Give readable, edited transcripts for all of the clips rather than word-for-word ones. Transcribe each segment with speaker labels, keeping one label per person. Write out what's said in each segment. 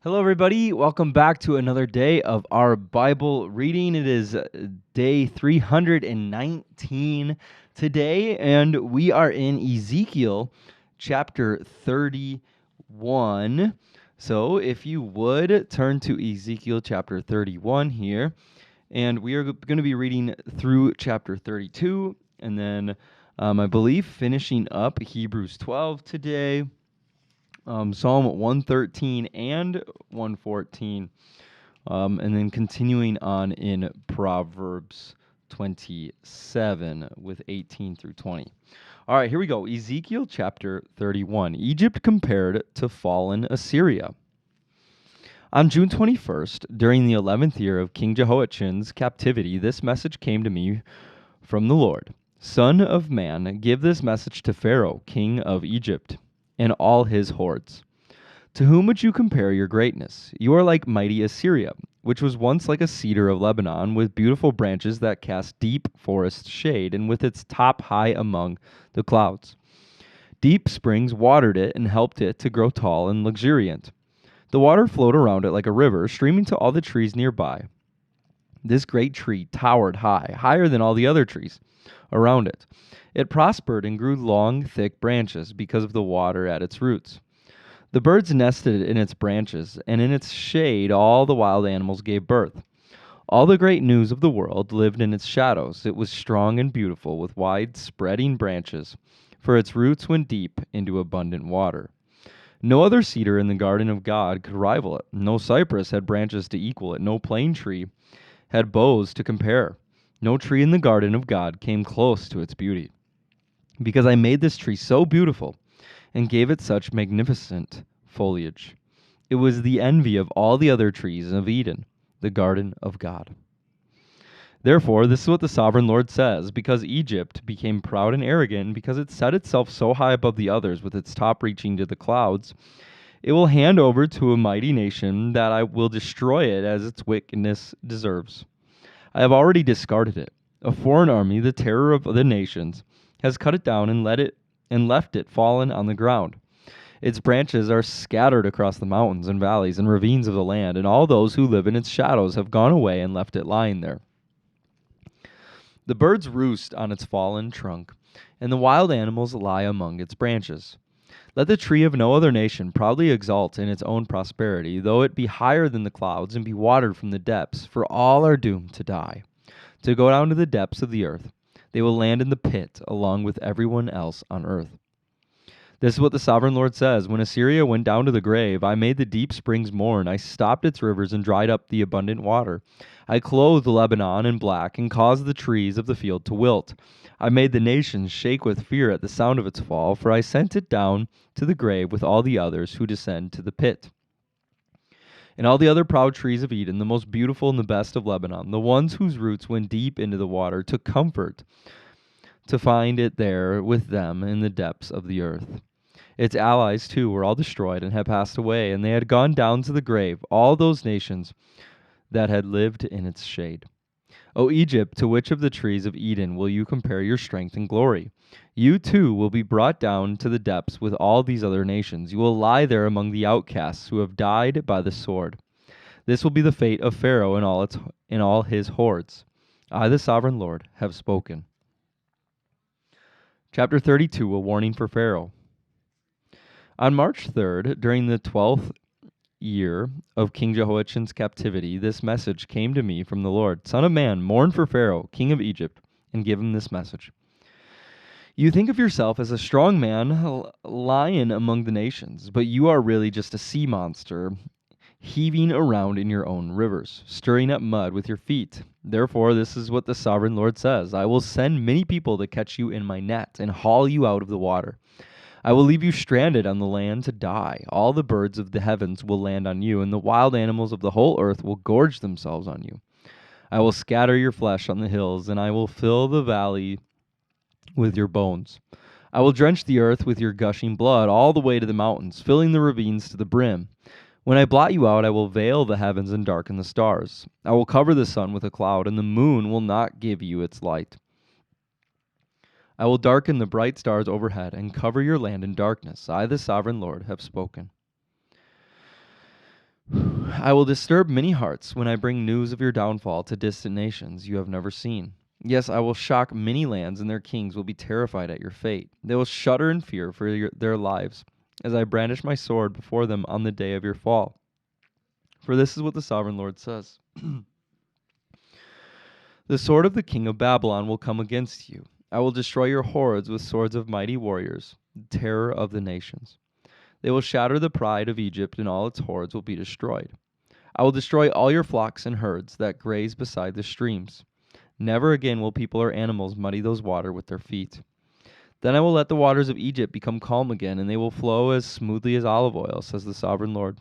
Speaker 1: Hello, everybody. Welcome back to another day of our Bible reading. It is day 319 today, and we are in Ezekiel chapter 31. So, if you would turn to Ezekiel chapter 31 here, and we are going to be reading through chapter 32, and then I believe finishing up Hebrews 12 today. Psalm 113 and 114, and then continuing on in Proverbs 27 with 18 through 20. All right, here we go. Ezekiel chapter 31. Egypt compared to fallen Assyria. On June 21st, during the 11th year of King Jehoiachin's captivity, this message came to me from the Lord. Son of man, give this message to Pharaoh, king of Egypt, and all his hordes. To whom would you compare your greatness? You are like mighty Assyria, which was once like a cedar of Lebanon, with beautiful branches that cast deep forest shade, and with its top high among the clouds. Deep springs watered it and helped it to grow tall and luxuriant. The water flowed around it like a river, streaming to all the trees nearby. This great tree towered high, higher than all the other trees around it. It prospered and grew long, thick branches because of the water at its roots. The birds nested in its branches, and in its shade all the wild animals gave birth. All the great news of the world lived in its shadows. It was strong and beautiful, with wide spreading branches, for its roots went deep into abundant water. No other cedar in the garden of God could rival it. No cypress had branches to equal it. No plane tree had boughs to compare. No tree in the garden of God came close to its beauty. Because I made this tree so beautiful and gave it such magnificent foliage. It was the envy of all the other trees of Eden, the garden of God. Therefore, this is what the sovereign Lord says: because Egypt became proud and arrogant, and because it set itself so high above the others, with its top reaching to the clouds, it will hand over to a mighty nation that I will destroy it as its wickedness deserves. I have already discarded it. A foreign army, the terror of the nations, has cut it down and left it fallen on the ground. Its branches are scattered across the mountains and valleys and ravines of the land, and all those who live in its shadows have gone away and left it lying there. The birds roost on its fallen trunk, and the wild animals lie among its branches. Let the tree of no other nation proudly exult in its own prosperity, though it be higher than the clouds and be watered from the depths, for all are doomed to die, to go down to the depths of the earth. They will land in the pit along with everyone else on earth. This is what the sovereign Lord says: when Assyria went down to the grave, I made the deep springs mourn. I stopped its rivers and dried up the abundant water. I clothed Lebanon in black and caused the trees of the field to wilt. I made the nations shake with fear at the sound of its fall, for I sent it down to the grave with all the others who descend to the pit. And all the other proud trees of Eden, the most beautiful and the best of Lebanon, the ones whose roots went deep into the water, took comfort to find it there with them in the depths of the earth. Its allies, too, were all destroyed and had passed away, and they had gone down to the grave, all those nations that had lived in its shade. O Egypt, to which of the trees of Eden will you compare your strength and glory? You, too, will be brought down to the depths with all these other nations. You will lie there among the outcasts who have died by the sword. This will be the fate of Pharaoh and all his hordes. I, the sovereign Lord, have spoken. Chapter 32, a warning for Pharaoh. On March 3rd, during the 12th year of King Jehoiachin's captivity, this message came to me from the Lord. Son of man, mourn for Pharaoh, king of Egypt, and give him this message. You think of yourself as a strong man, lion among the nations, but you are really just a sea monster, heaving around in your own rivers, stirring up mud with your feet. Therefore, this is what the sovereign Lord says: I will send many people to catch you in my net and haul you out of the water. I will leave you stranded on the land to die. All the birds of the heavens will land on you, and the wild animals of the whole earth will gorge themselves on you. I will scatter your flesh on the hills, and I will fill the valley with your bones. I will drench the earth with your gushing blood all the way to the mountains, filling the ravines to the brim. When I blot you out, I will veil the heavens and darken the stars. I will cover the sun with a cloud, and the moon will not give you its light. I will darken the bright stars overhead and cover your land in darkness. I, the sovereign Lord, have spoken. I will disturb many hearts when I bring news of your downfall to distant nations you have never seen. Yes, I will shock many lands, and their kings will be terrified at your fate. They will shudder in fear for their lives, as I brandish my sword before them on the day of your fall. For this is what the sovereign Lord says. The sword of the king of Babylon will come against you. I will destroy your hordes with swords of mighty warriors, the terror of the nations. They will shatter the pride of Egypt, and all its hordes will be destroyed. I will destroy all your flocks and herds that graze beside the streams. Never again will people or animals muddy those waters with their feet. Then I will let the waters of Egypt become calm again, and they will flow as smoothly as olive oil, says the sovereign Lord.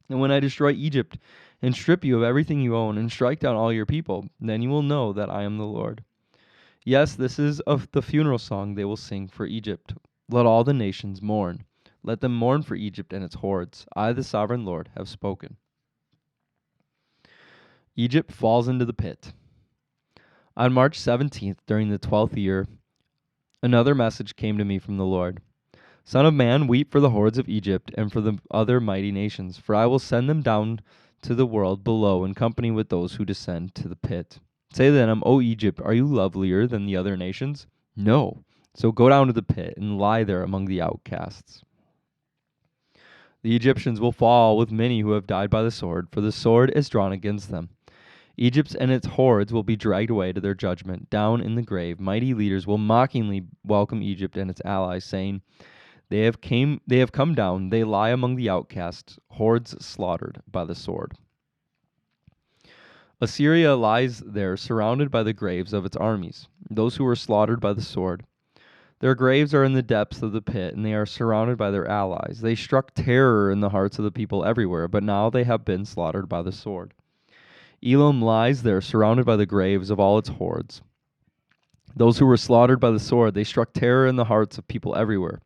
Speaker 1: And when I destroy Egypt and strip you of everything you own and strike down all your people, then you will know that I am the Lord. Yes, this is of the funeral song they will sing for Egypt. Let all the nations mourn. Let them mourn for Egypt and its hordes. I, the sovereign Lord, have spoken. Egypt falls into the pit. On March 17th, during the 12th year, another message came to me from the Lord. Son of man, weep for the hordes of Egypt and for the other mighty nations, for I will send them down to the world below in company with those who descend to the pit. Say to them, O Egypt, are you lovelier than the other nations? No. So go down to the pit and lie there among the outcasts. The Egyptians will fall with many who have died by the sword, for the sword is drawn against them. Egypt and its hordes will be dragged away to their judgment, down in the grave. Mighty leaders will mockingly welcome Egypt and its allies, saying, They have come down, they lie among the outcasts, hordes slaughtered by the sword. Assyria lies there, surrounded by the graves of its armies, those who were slaughtered by the sword. Their graves are in the depths of the pit, and they are surrounded by their allies. They struck terror in the hearts of the people everywhere, but now they have been slaughtered by the sword. Elam lies there, surrounded by the graves of all its hordes. Those who were slaughtered by the sword, they struck terror in the hearts of people everywhere,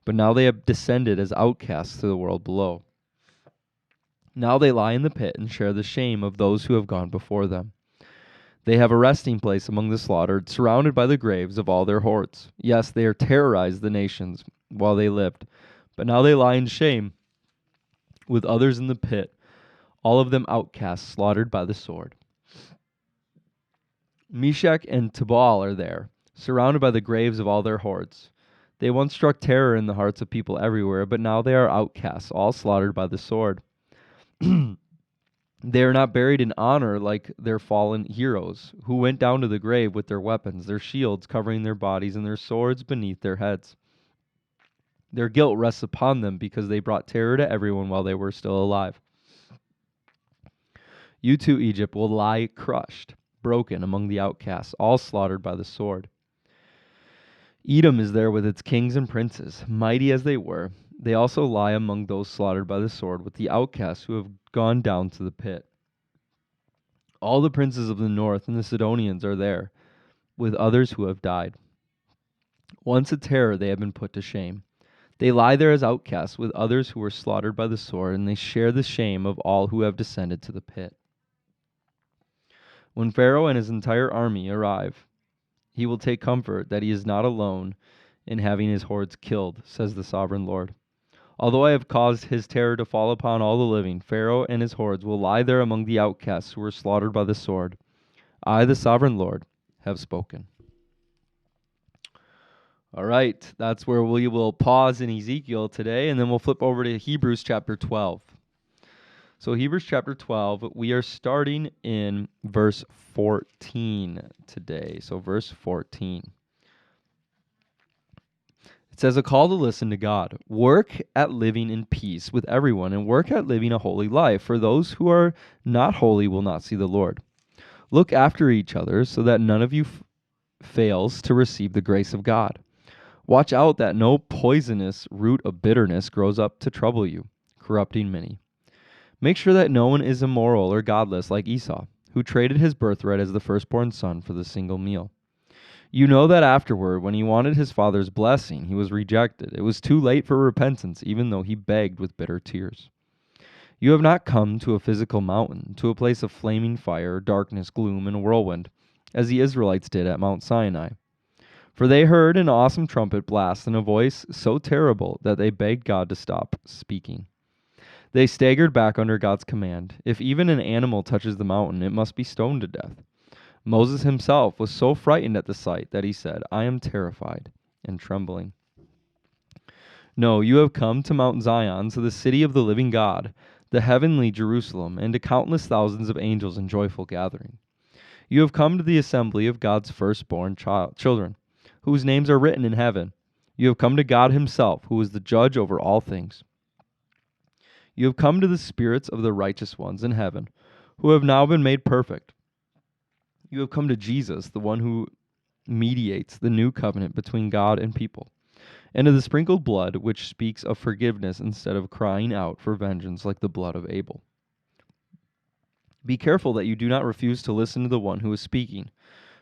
Speaker 1: but now they have descended as outcasts to the world below. Now they lie in the pit and share the shame of those who have gone before them. They have a resting place among the slaughtered, surrounded by the graves of all their hordes. Yes, they have terrorized the nations while they lived, but now they lie in shame with others in the pit, all of them outcasts, slaughtered by the sword. Meshach and Tubal are there, surrounded by the graves of all their hordes. They once struck terror in the hearts of people everywhere, but now they are outcasts, all slaughtered by the sword. They are not buried in honor like their fallen heroes, who went down to the grave with their weapons, their shields covering their bodies, and their swords beneath their heads. Their guilt rests upon them because they brought terror to everyone while they were still alive. You too, Egypt, will lie crushed, broken among the outcasts, all slaughtered by the sword. Edom is there with its kings and princes, mighty as they were. They also lie among those slaughtered by the sword, with the outcasts who have gone down to the pit. All the princes of the north and the Sidonians are there, with others who have died. Once a terror, they have been put to shame. They lie there as outcasts with others who were slaughtered by the sword, and they share the shame of all who have descended to the pit. When Pharaoh and his entire army arrive, he will take comfort that he is not alone in having his hordes killed, says the sovereign Lord. Although I have caused his terror to fall upon all the living, Pharaoh and his hordes will lie there among the outcasts who were slaughtered by the sword. I, the sovereign Lord, have spoken. All right, that's where we will pause in Ezekiel today, and then we'll flip over to Hebrews chapter 12. So Hebrews chapter 12, we are starting in verse 14 today. So verse 14. It says, a call to listen to God. Work at living in peace with everyone, and work at living a holy life, for those who are not holy will not see the Lord. Look after each other so that none of you fails to receive the grace of God. Watch out that no poisonous root of bitterness grows up to trouble you, corrupting many. Make sure that no one is immoral or godless like Esau, who traded his birthright as the firstborn son for the single meal. You know that afterward, when he wanted his father's blessing, he was rejected. It was too late for repentance, even though he begged with bitter tears. You have not come to a physical mountain, to a place of flaming fire, darkness, gloom, and whirlwind, as the Israelites did at Mount Sinai. For they heard an awesome trumpet blast and a voice so terrible that they begged God to stop speaking. They staggered back under God's command. If even an animal touches the mountain, it must be stoned to death. Moses himself was so frightened at the sight that he said, I am terrified and trembling. No, you have come to Mount Zion, to the city of the living God, the heavenly Jerusalem, and to countless thousands of angels in joyful gathering. You have come to the assembly of God's firstborn children, whose names are written in heaven. You have come to God himself, who is the judge over all things. You have come to the spirits of the righteous ones in heaven, who have now been made perfect. You have come to Jesus, the one who mediates the new covenant between God and people, and to the sprinkled blood which speaks of forgiveness instead of crying out for vengeance like the blood of Abel. Be careful that you do not refuse to listen to the one who is speaking.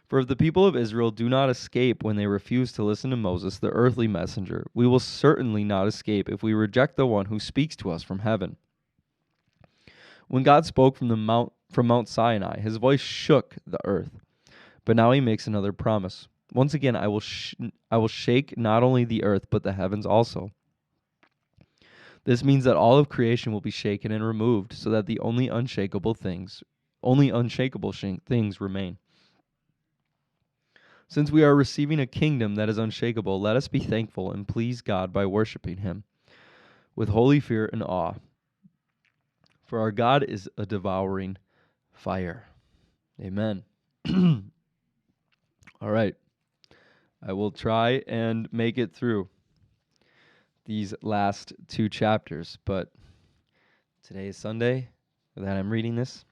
Speaker 1: For if the people of Israel do not escape when they refuse to listen to Moses, the earthly messenger, we will certainly not escape if we reject the one who speaks to us from heaven. When God spoke from Mount Sinai, his voice shook the earth. But now he makes another promise. Once again, I will shake not only the earth but the heavens also. This means that all of creation will be shaken and removed, so that the only unshakable things remain. Since we are receiving a kingdom that is unshakable, let us be thankful and please God by worshiping him with holy fear and awe. For our God is a devouring fire. Amen. All right. I will try and make it through these last two chapters, but today is Sunday that I'm reading this,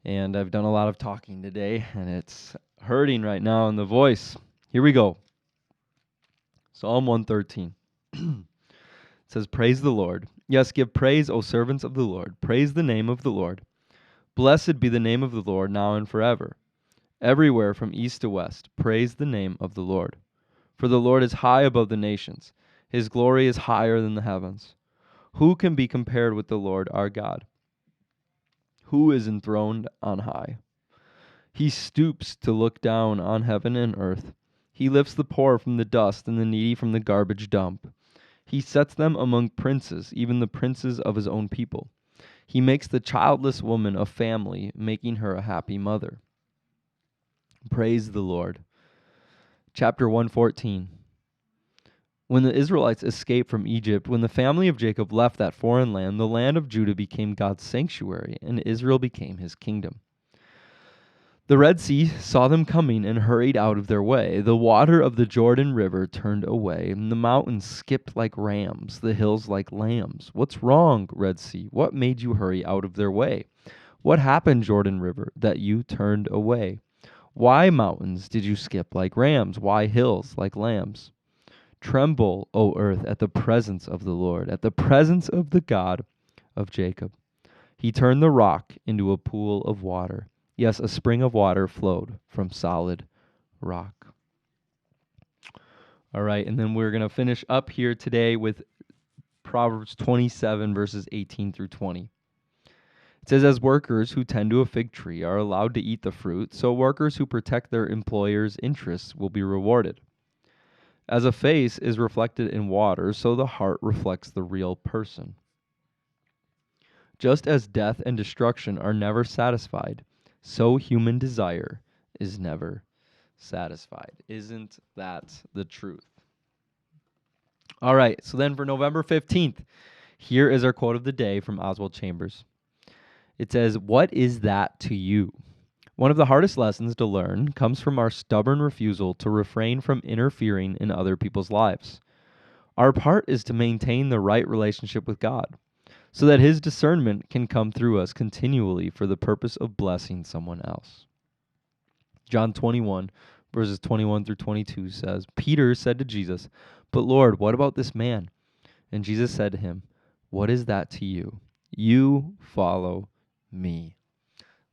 Speaker 1: and I've done a lot of talking today, and it's hurting right now in the voice. Here we go. Psalm 113. It says, Praise the Lord. Yes, give praise, O servants of the Lord. Praise the name of the Lord. Blessed be the name of the Lord now and forever. Everywhere from east to west, praise the name of the Lord. For the Lord is high above the nations. His glory is higher than the heavens. Who can be compared with the Lord our God? Who is enthroned on high? He stoops to look down on heaven and earth. He lifts the poor from the dust and the needy from the garbage dump. He sets them among princes, even the princes of his own people. He makes the childless woman a family, making her a happy mother. Praise the Lord. Chapter 114. When the Israelites escaped from Egypt, when the family of Jacob left that foreign land, the land of Judah became God's sanctuary, and Israel became his kingdom. The Red Sea saw them coming and hurried out of their way. The water of the Jordan River turned away, and the mountains skipped like rams, the hills like lambs. What's wrong, Red Sea? What made you hurry out of their way? What happened, Jordan River, that you turned away? Why, mountains, did you skip like rams? Why, hills like lambs? Tremble, O earth, at the presence of the Lord, at the presence of the God of Jacob. He turned the rock into a pool of water. Yes, a spring of water flowed from solid rock. All right, and then we're going to finish up here today with Proverbs 27, verses 18 through 20. It says, As workers who tend to a fig tree are allowed to eat the fruit, so workers who protect their employer's interests will be rewarded. As a face is reflected in water, so the heart reflects the real person. Just as death and destruction are never satisfied, so human desire is never satisfied. Isn't that the truth? All right, so then for November 15th, here is our quote of the day from Oswald Chambers. It says, What is that to you? One of the hardest lessons to learn comes from our stubborn refusal to refrain from interfering in other people's lives. Our part is to maintain the right relationship with God, so that his discernment can come through us continually for the purpose of blessing someone else. John 21, verses 21 through 22 says, Peter said to Jesus, But Lord, what about this man? And Jesus said to him, What is that to you? You follow me.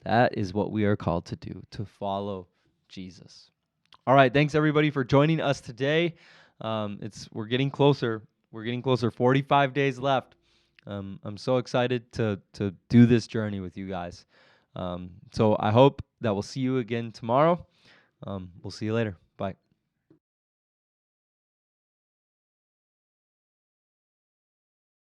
Speaker 1: That is what we are called to do, to follow Jesus. All right, thanks everybody for joining us today. We're getting closer. We're getting closer. 45 days left. I'm so excited to do this journey with you guys. So I hope that we'll see you again tomorrow. We'll see you later. Bye.